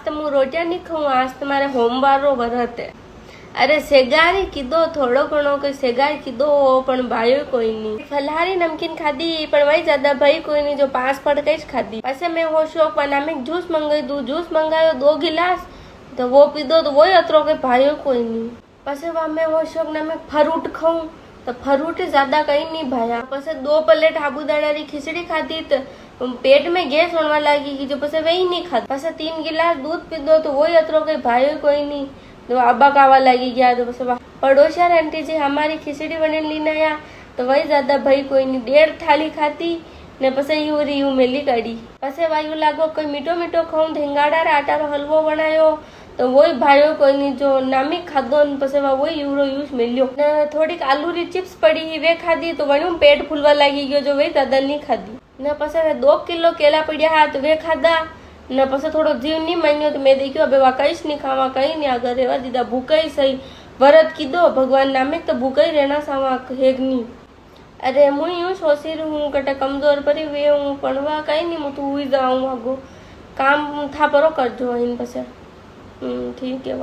तो मु रोटियां नहीं खाऊं, आज तुम्हारे होमवारो व्रत है। अरे सेगारी कीधो थोड़ो घणो कोई सेगारी कीधो पण भाई कोई नहीं। फलहारी नमकीन खाधी पण वही ज्यादा भाई कोई नहीं, जो पास पड़ गई खाधी। पसे मैं वो शौक बनामिक जूस मंगाई दू, जूस मंगायो 2 गिलास तो वो पीधो तो वही अतरो के भाई कोई नहीं। पसे वह मैं वो शौक ना मैं फ्रूट खाऊं तो फ्रूट ज्यादा कहीं नहीं भाया। पसे 2 प्लेट साबूदाना री खिचड़ी खाधी तो पेट में गैस होने लगी कि जो पसे वही नहीं खाती। पसे 3 गिलास दूध पीधो तो वही अतरो के भाई कोई नहीं, तो आबा कावा लगी गया। तो बस पड़ोसिया आंटी जी हमारी खिचड़ी बने लीने आया तो वही ज्यादा भाई कोई नहीं। 1.5 थाली खाती ने पसे यू मेली काढ़ी। पसे वायु लागो कोई मीठो मीठो खाऊं, ढेंगाड़ा रा आटा रो हलवो बनायो तो वही भाइयों कोई नहीं, जो नामिक खाधो ने पसे वही यूज मिलियो। ने थोड़ी आलू री चिप्स पड़ी वे खाधी तो वणियों पेट फूलवा लागी गयो, जो वही ज्यादा नहीं खाधी। ने पसे 2 किलो केला पड़िया तो वे खाधा ने पसे थोड़ो जीव नहीं मान्यो तो मैं देखियो अब वा कईश नहीं खावा, कई नहीं आगे रेवा दीदा, भूखा ही सही। व्रत कीधो भगवान नामे तो भूखा ही रहना सावा हेग नहीं। अरे मुई यूं सोची रही हूँ कटे कमजोर पड़ी हुई हूँ पढ़वा कहीं नहीं, मैं तू हुई जाऊँ आगो काम था परो कर जो इन पसे ठीक है।